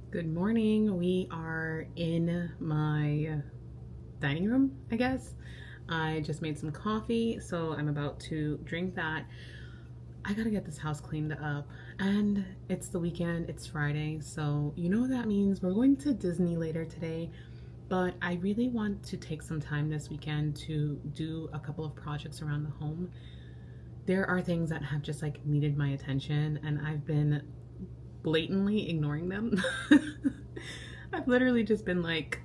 Good morning. We are in my dining room, I guess. I just made some coffee, so I'm about to drink that. I gotta get this house cleaned up. And it's the weekend, it's Friday, so you know what that means. We're going to Disney later today, but I really want to take some time this weekend to do a couple of projects around the home. There are things that have just like needed my attention, and I've been blatantly ignoring them. I've literally just been like,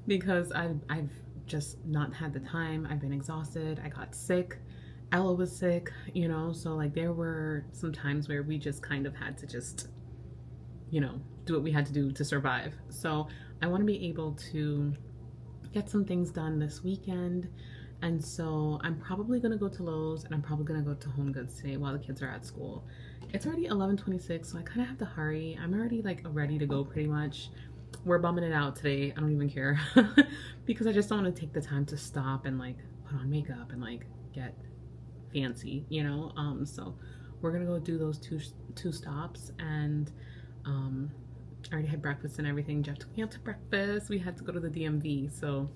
because I've just not had the time. I've been exhausted. I got sick. Ella was sick, so like there were some times where we just kind of had to just, do what we had to do to survive. So I want to be able to get some things done this weekend. And so I'm probably gonna go to Lowe's and I'm probably gonna go to Home Goods today while the kids are at school. It's already 11:26, so I kind of have to hurry. I'm already like ready to go pretty much. We're bumming it out today. I don't even care because I just don't want to take the time to stop and like put on makeup and like get fancy. So we're gonna go do those two stops, and I already had breakfast and everything. Jeff took me out to breakfast. We had to go to the DMV, so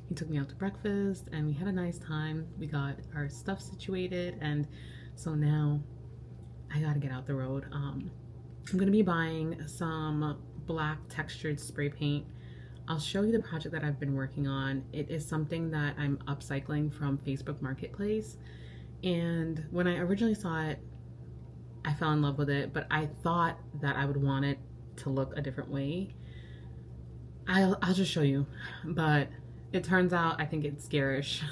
he took me out to breakfast and we had a nice time. We got our stuff situated, and so now I gotta get out the road. I'm gonna be buying some black textured spray paint. I'll show you the project that I've been working on. It is something that I'm upcycling from Facebook Marketplace, and when I originally saw it, I fell in love with it, but I thought that I would want it to look a different way. I'll just show you, but it turns out I think it's garish.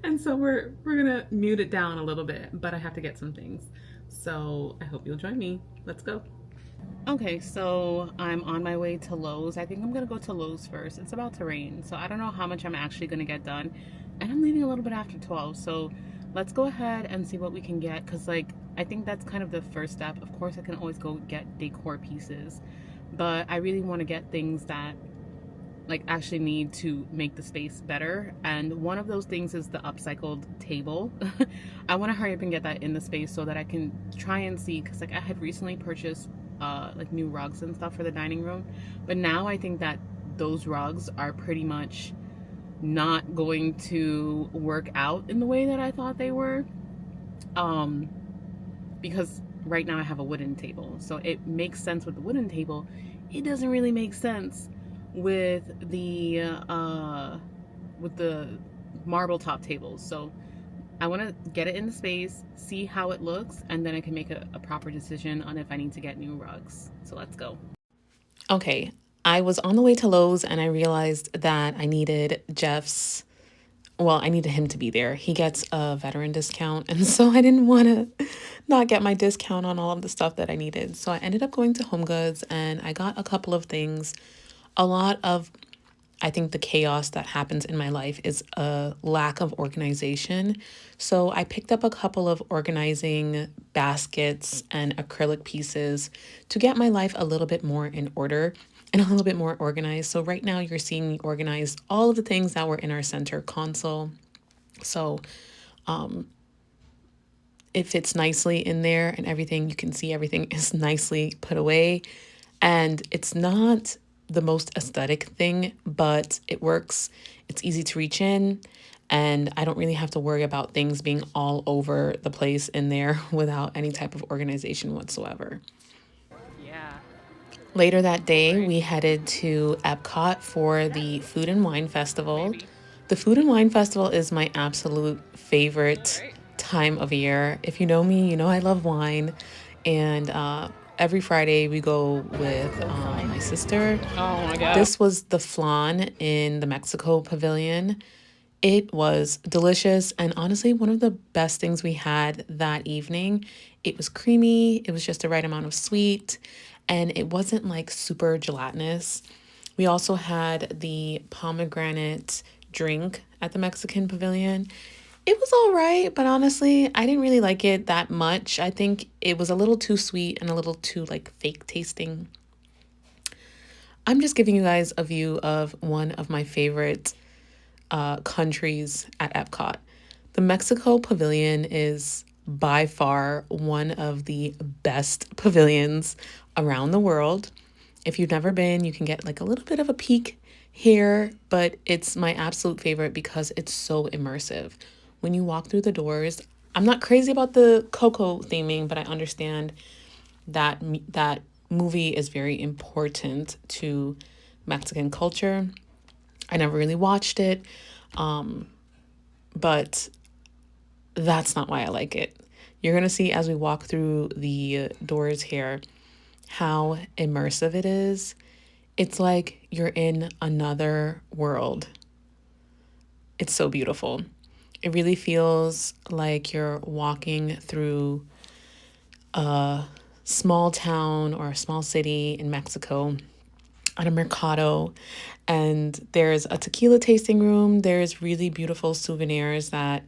And so we're gonna mute it down a little bit, but I have to get some things. So I hope you'll join me. Let's go. Okay, so I'm on my way to Lowe's. I think I'm gonna go to Lowe's first. It's about to rain, so I don't know how much I'm actually gonna get done. And I'm leaving a little bit after 12, so let's go ahead and see what we can get, because like I think that's kind of the first step. Of course I can always go get decor pieces, but I really want to get things that like actually need to make the space better, and one of those things is the upcycled table. I want to hurry up and get that in the space so that I can try and see, because like I had recently purchased like new rugs and stuff for the dining room, but now I think that those rugs are pretty much not going to work out in the way that I thought they were, because right now I have a wooden table, so it makes sense with the wooden table. It doesn't really make sense with the marble top tables. So I want to get it in the space, see how it looks, and then I can make a proper decision on if I need to get new rugs. So let's go. Okay, I was on the way to Lowe's and I realized that I needed him to be there. He gets a veteran discount, and so I didn't want to not get my discount on all of the stuff that I needed. So I ended up going to Home Goods and I got a couple of things. A lot of, I think, the chaos that happens in my life is a lack of organization. So I picked up a couple of organizing baskets and acrylic pieces to get my life a little bit more in order and a little bit more organized. So right now you're seeing me organize all of the things that were in our center console. So it fits nicely in there and everything. You can see everything is nicely put away. And it's not the most aesthetic thing, but it works. It's easy to reach in, and I don't really have to worry about things being all over the place in there without any type of organization whatsoever. Yeah. Later that day, we headed to Epcot for the Food and Wine Festival. Maybe. The Food and Wine Festival is my absolute All favorite right. time of year. If you know me, you know I love wine. And every Friday we go with my sister. Oh my god. This was the flan in the Mexico pavilion. It was delicious and honestly one of the best things we had that evening. It was creamy, it was just the right amount of sweet, and it wasn't like super gelatinous. We also had the pomegranate drink at the Mexican pavilion. It was all right, but honestly, I didn't really like it that much. I think it was a little too sweet and a little too like fake tasting. I'm just giving you guys a view of one of my favorite countries at Epcot. The Mexico Pavilion is by far one of the best pavilions around the world. If you've never been, you can get like a little bit of a peek here, but it's my absolute favorite because it's so immersive. When you walk through the doors, I'm not crazy about the Coco theming, but I understand that that movie is very important to Mexican culture. I never really watched it, but that's not why I like it. You're going to see as we walk through the doors here how immersive it is. It's like you're in another world. It's so beautiful. It really feels like you're walking through a small town or a small city in Mexico at a mercado, and there's a tequila tasting room. There's really beautiful souvenirs that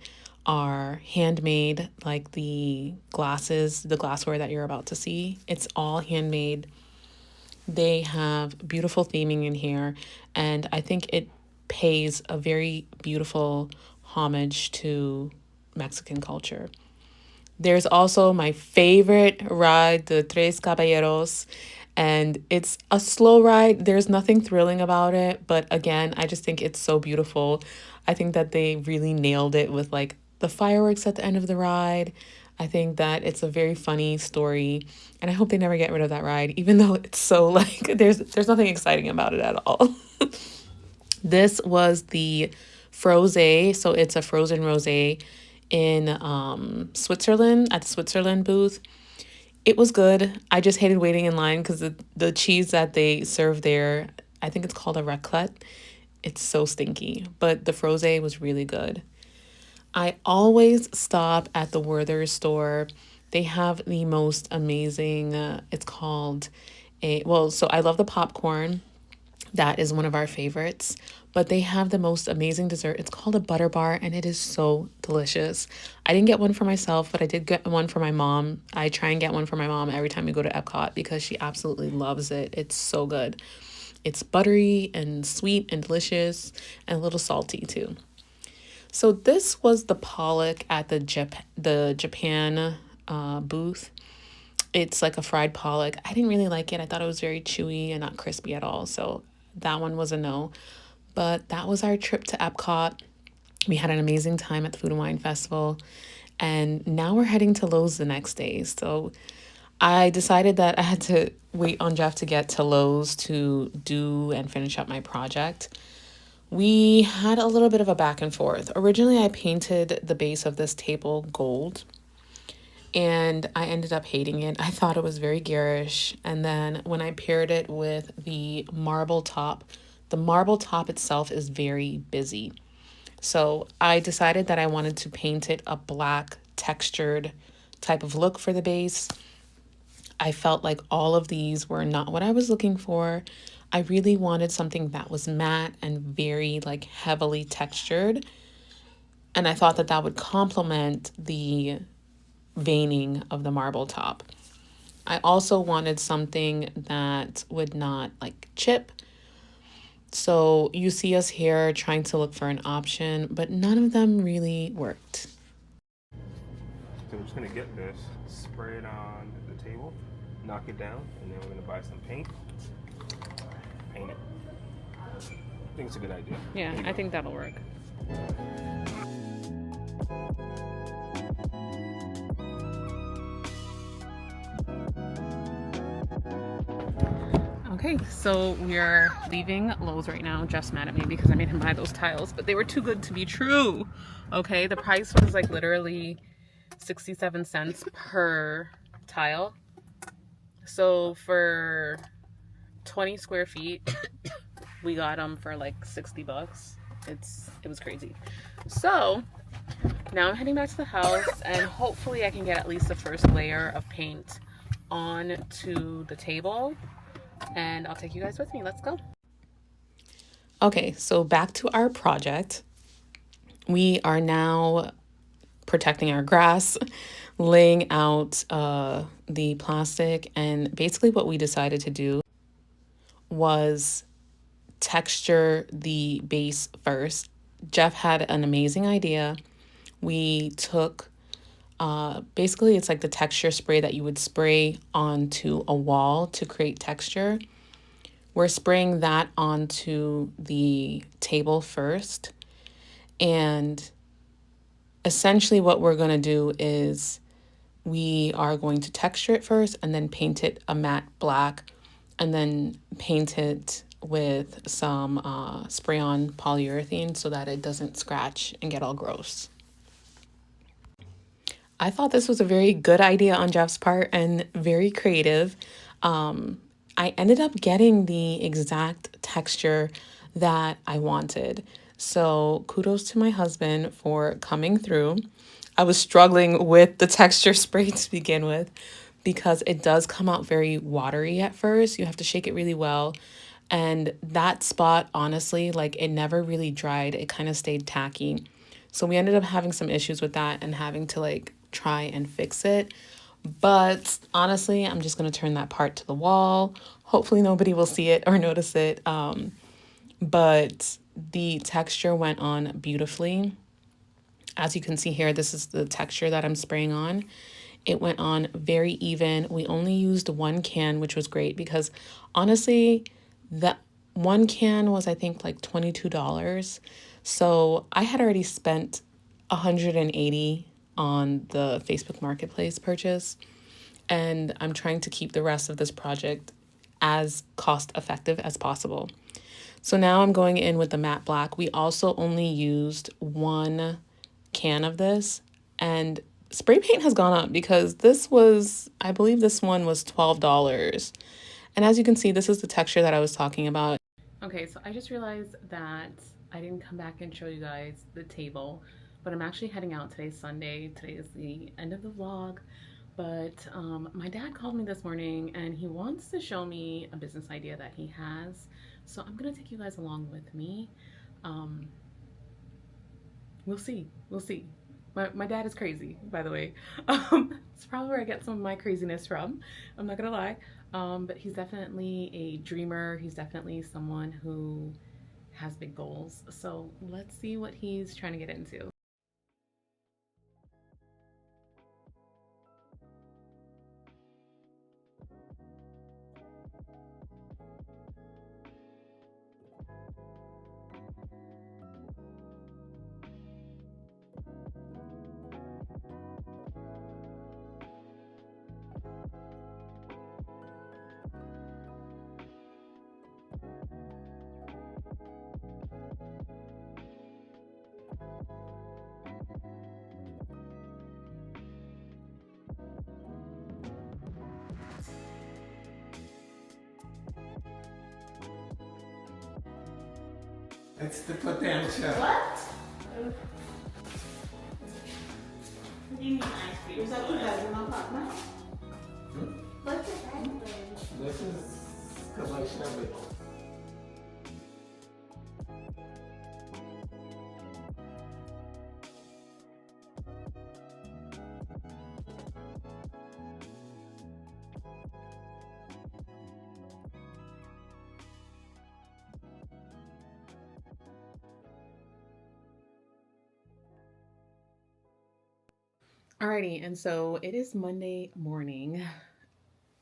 are handmade, like the glasses, the glassware that you're about to see. It's all handmade. They have beautiful theming in here, and I think it pays a very beautiful homage to Mexican culture. There's also my favorite ride, the Tres Caballeros, and it's a slow ride. There's nothing thrilling about it, but again, I just think it's so beautiful. I think that they really nailed it with like the fireworks at the end of the ride. I think that it's a very funny story, and I hope they never get rid of that ride, even though it's so like there's nothing exciting about it at all. This was the Frosé, so it's a frozen rosé in Switzerland at the Switzerland booth. It was good. I just hated waiting in line because the cheese that they serve there, I think it's called a raclette. It's so stinky, but the frosé was really good. I always stop at the Werther's store. They have the most amazing, it's called so I love the popcorn. That is one of our favorites. But they have the most amazing dessert. It's called a butter bar, and it is so delicious. I didn't get one for myself, but I did get one for my mom. I try and get one for my mom every time we go to Epcot because she absolutely loves it. It's so good. It's buttery and sweet and delicious and a little salty too. So this was the pollock at the Japan booth. It's like a fried pollock. I didn't really like it. I thought it was very chewy and not crispy at all. So that one was a no. But that was our trip to Epcot. We had an amazing time at the Food and Wine Festival. And now we're heading to Lowe's the next day. So I decided that I had to wait on Jeff to get to Lowe's to do and finish up my project. We had a little bit of a back and forth. Originally, I painted the base of this table gold, and I ended up hating it. I thought it was very garish. And then when I paired it with the marble top itself is very busy. So I decided that I wanted to paint it a black textured type of look for the base. I felt like all of these were not what I was looking for. I really wanted something that was matte and very like heavily textured. And I thought that that would complement the veining of the marble top. I also wanted something that would not like chip. So you see us here trying to look for an option, but none of them really worked. So we're just gonna get this, spray it on the table, knock it down, and then we're gonna buy some paint, paint it. I think it's a good idea. Yeah, I think that'll work. Okay, so we're leaving Lowe's right now. Jeff's mad at me because I made him buy those tiles, but they were too good to be true. Okay, the price was like literally 67 cents per tile. So for 20 square feet, we got them for like 60 bucks. It was crazy. So now I'm heading back to the house, and hopefully I can get at least the first layer of paint onto the table, and I'll take you guys with me. Let's go. Okay, so back to our project. We are now protecting our grass, laying out the plastic, and basically what we decided to do was texture the base first. Jeff had an amazing idea. We took Basically, it's like the texture spray that you would spray onto a wall to create texture. We're spraying that onto the table first. And essentially what we're going to do is we are going to texture it first and then paint it a matte black and then paint it with some spray-on polyurethane so that it doesn't scratch and get all gross. I thought this was a very good idea on Jeff's part and very creative. I ended up getting the exact texture that I wanted. So kudos to my husband for coming through. I was struggling with the texture spray to begin with because it does come out very watery at first. You have to shake it really well. And that spot, honestly, like it never really dried. It kind of stayed tacky. So we ended up having some issues with that and having to like try and fix it. But honestly, I'm just going to turn that part to the wall. Hopefully nobody will see it or notice it. But the texture went on beautifully. As you can see here, this is the texture that I'm spraying on. It went on very even. We only used one can, which was great because honestly, that one can was, I think, like $22. So I had already spent $180 on the Facebook Marketplace purchase. And I'm trying to keep the rest of this project as cost effective as possible. So now I'm going in with the matte black. We also only used one can of this, and spray paint has gone up because this was, I believe this one was $12. And as you can see, this is the texture that I was talking about. Okay, so I just realized that I didn't come back and show you guys the table, but I'm actually heading out. Today's Sunday. Today is the end of the vlog. But my dad called me this morning and he wants to show me a business idea that he has. So I'm gonna take you guys along with me. We'll see. We'll see. My dad is crazy, by the way. It's probably where I get some of my craziness from. I'm not gonna lie. But he's definitely a dreamer. He's definitely someone who has big goals. So let's see what he's trying to get into. It's the potential. What? What do you mean ice cream? Is that your bedroom apartment? What's your bedroom? This is collection of it. Alrighty, and so it is Monday morning.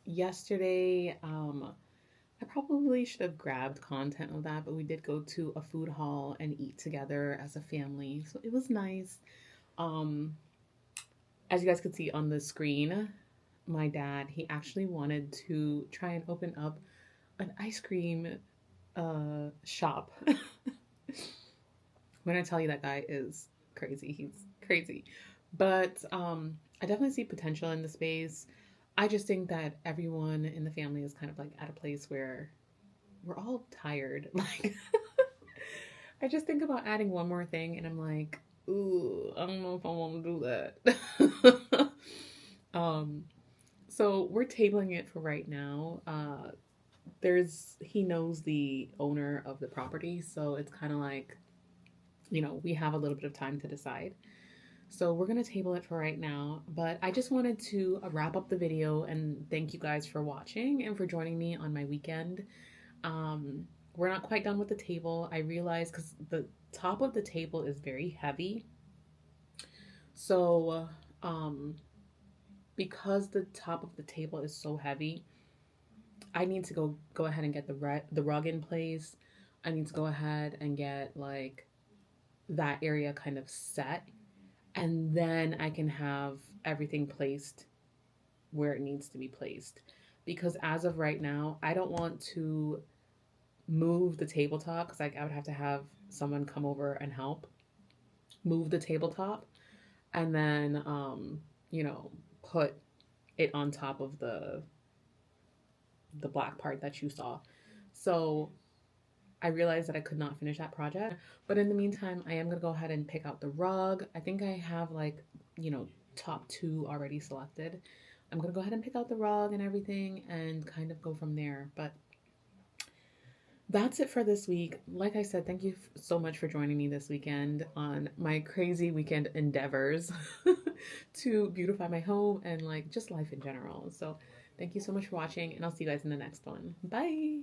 Yesterday, I probably should have grabbed content of that, but we did go to a food hall and eat together as a family, so it was nice. Um, as you guys could see on the screen, my dad, he actually wanted to try and open up an ice cream shop. When I tell you that guy is crazy, he's crazy. But I definitely see potential in the space. I just think that everyone in the family is kind of like at a place where we're all tired. Like, I just think about adding one more thing, and I'm like, ooh, I don't know if I want to do that. um, so we're tabling it for right now. He knows the owner of the property, so it's kind of like, we have a little bit of time to decide. So we're going to table it for right now, but I just wanted to wrap up the video and thank you guys for watching and for joining me on my weekend. We're not quite done with the table. I realized because the top of the table is very heavy. So because the top of the table is so heavy, I need to go ahead and get the rug in place. I need to go ahead and get like that area kind of set, and then I can have everything placed where it needs to be placed. Because as of right now, I don't want to move the tabletop because I would have to have someone come over and help move the tabletop, and then you know, put it on top of the black part that you saw. So I realized that I could not finish that project. But in the meantime, I am going to go ahead and pick out the rug. I think I have like, you know, top two already selected. I'm going to go ahead and pick out the rug and everything and kind of go from there. But that's it for this week. Like I said, thank you so much for joining me this weekend on my crazy weekend endeavors to beautify my home and like just life in general. So thank you so much for watching, and I'll see you guys in the next one. Bye.